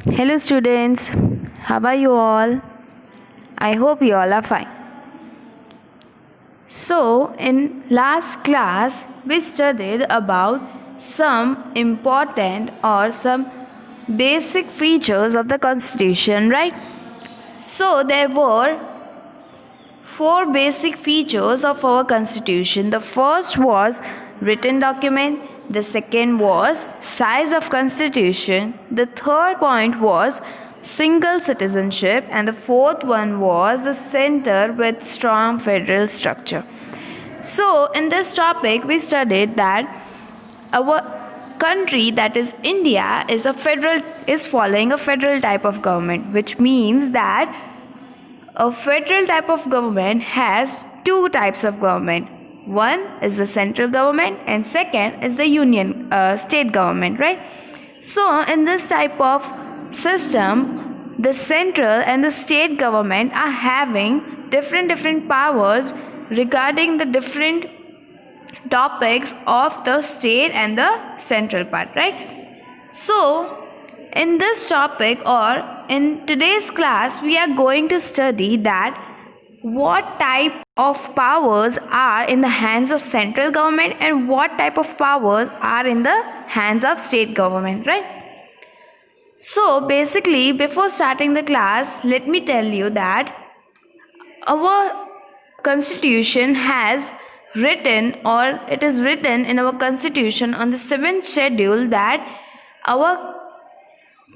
Hello, students. How are you all? I hope you all are fine. So, in last class, we studied about some important or some basic features of the Constitution, right? So, there were four basic features of our Constitution. The first was written document, the second was size of Constitution, the third point was single citizenship, and the fourth one was the center with strong federal structure. So in this topic we studied that our country, that is India, is following a federal type of government, which means that a federal type of government has two types of government. One is the central government and second is the union state government, right? So in this type of system, the central and the state government are having different powers regarding the different topics of the state and the central part, right? So in this topic or in today's class, we are going to study that what type of powers are in the hands of central government and what type of powers are in the hands of state government, right? So basically, before starting the class, let me tell you that our constitution has written, or it is written in our constitution on the 7th schedule, that our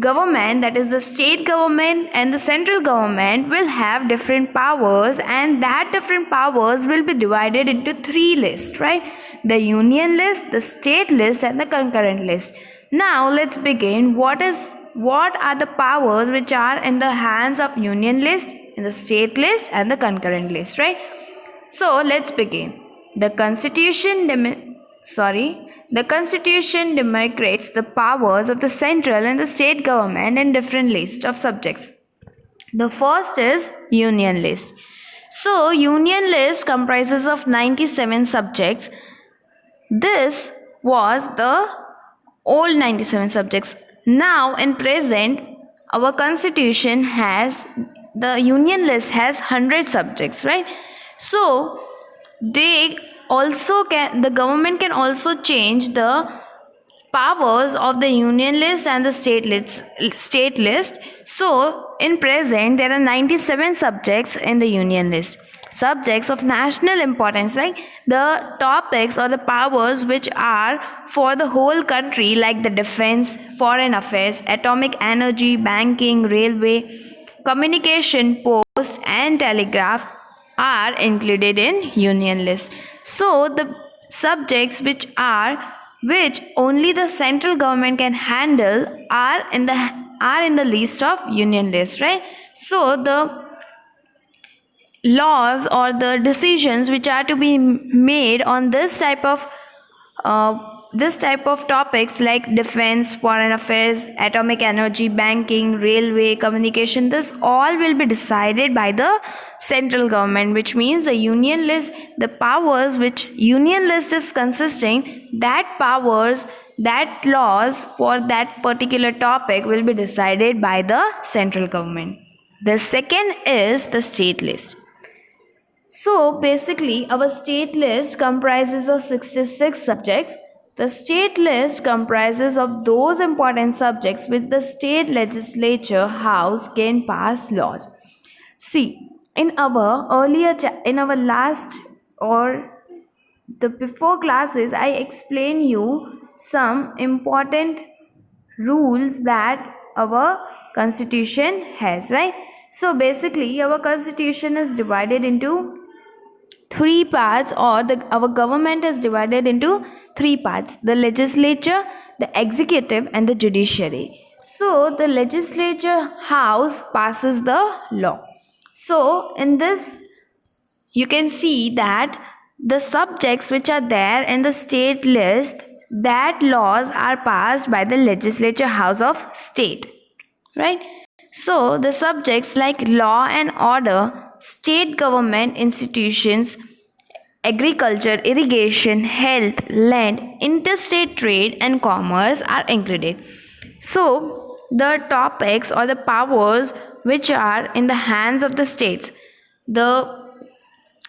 government, that is the state government and the central government, will have different powers, and that different powers will be divided into three lists, right? The union list, the state list, and the concurrent list. Now let's begin. What are the powers which are in the hands of union list, in the state list, and the concurrent list, right? So let's begin. The constitution demarcates the powers of the central and the state government in different lists of subjects. The first is union list. So union list comprises of 97 subjects. This was the old 97 subjects. Now in present, our constitution has, the union list has 100 subjects, right? So the government can also change the powers of the union list and the state list. So in present there are 97 subjects in the union list, subjects of national importance, like the topics or the powers which are for the whole country, like the defense, foreign affairs, atomic energy, banking, railway, communication, post and telegraph are included in union list. So the subjects which only the central government can handle are in the list of union list, right? So the laws or the decisions which are to be made on this type of topics, like defense, foreign affairs, atomic energy, banking, railway, communication, this all will be decided by the central government, which means the union list, the powers which union list is consisting, that powers, that laws for that particular topic will be decided by the central government. The second is the state list. So basically our state list comprises of 66 subjects. The state list comprises of those important subjects which the state legislature house can pass laws. See, in our last or the before classes, I explain you some important rules that our constitution has, right? So basically our constitution is divided into three parts, or our government is divided into three parts: the legislature, the executive, and the judiciary. So the legislature house passes the law. So in this you can see that the subjects which are there in the state list, that laws are passed by the legislature house of state, right? So the subjects like law and order, state government institutions, agriculture, irrigation, health, land, interstate trade and commerce are included. So the topics or the powers which are in the hands of the states. The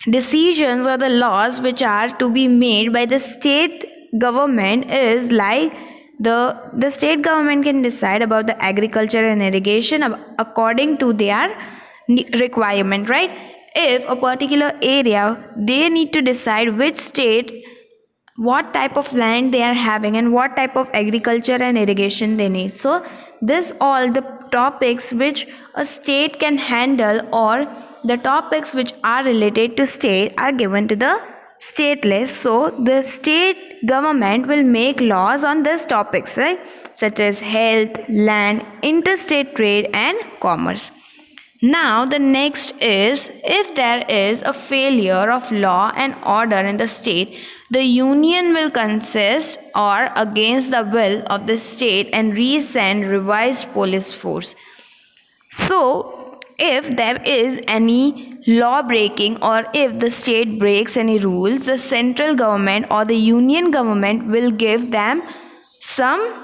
decisions or the laws which are to be made by the state government is like the state government can decide about the agriculture and irrigation according to their requirement, right? If a particular area, they need to decide which state, what type of land they are having and what type of agriculture and irrigation they need. So this all the topics which a state can handle, or the topics which are related to state, are given to the state list. So the state government will make laws on these topics, right, such as health, land, interstate trade and commerce. Now, the next is, if there is a failure of law and order in the state, the union will consist or against the will of the state and resend revised police force. So, if there is any law breaking or if the state breaks any rules, the central government or the union government will give them some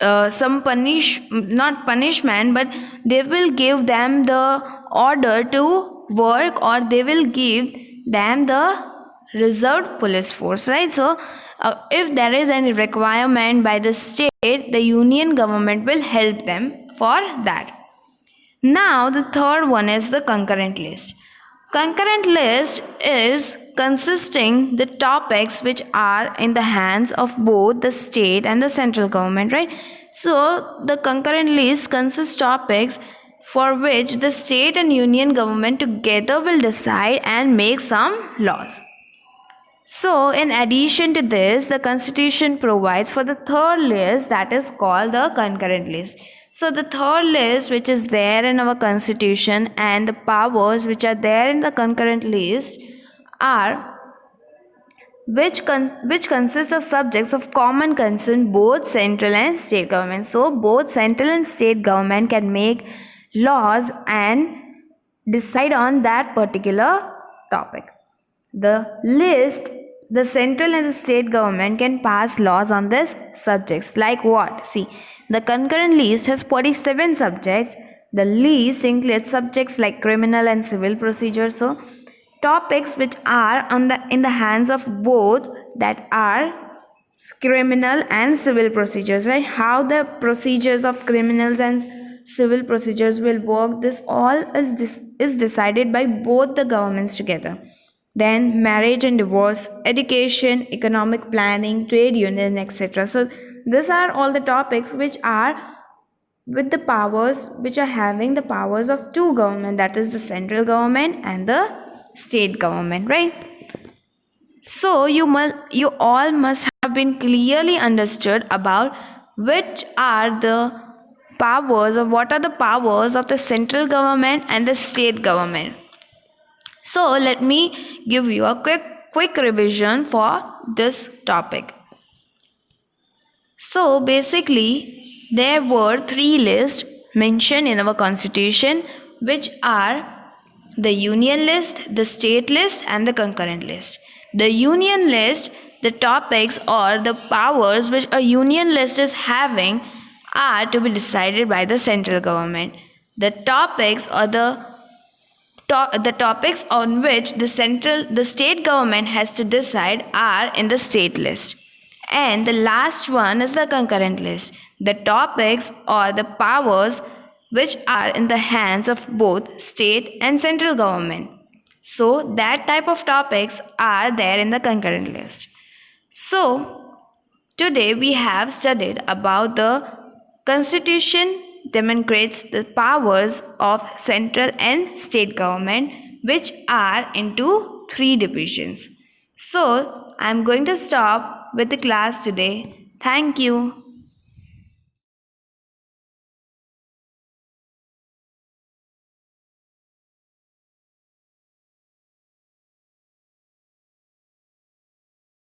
not punishment, but they will give them the order to work, or they will give them the reserved police force, right? So if there is any requirement by the state, the union government will help them for that. Now the third one is the concurrent list. Concurrent list is consisting the topics which are in the hands of both the state and the central government, right? So the concurrent list consists topics for which the state and union government together will decide and make some laws. So in addition to this, the constitution provides for the third list, that is called the concurrent list. So the third list which is there in our constitution and the powers which are there in the concurrent list are which consist of subjects of common concern both central and state government. So both central and state government can make laws and decide on that particular topic. The central and the state government can pass laws on these subjects. Like what? See, the concurrent list has 47 subjects. The list includes subjects like criminal and civil procedure. So topics which are in the hands of both, that are criminal and civil procedures, right? How the procedures of criminals and civil procedures will work, this all is decided by both the governments together. Then marriage and divorce, education, economic planning, trade union, etc. So these are all the topics which are with the powers, which are having the powers of two government, that is the central government and the state government, right? So you all must have been clearly understood about which are the powers, or what are the powers of the central government and the state government. So let me give you a quick revision for this topic. So basically, there were three lists mentioned in our constitution, which are the union list, the state list and the concurrent list. The union list, the topics or the powers which a union list is having are to be decided by the central government. The topics or the topics on which the state government has to decide are in the state list. And the last one is the concurrent list. The topics or the powers which are in the hands of both state and central government. So that type of topics are there in the concurrent list. So today we have studied about the constitution demonstrates the powers of central and state government, which are into three divisions. So I am going to stop with the class today. Thank you.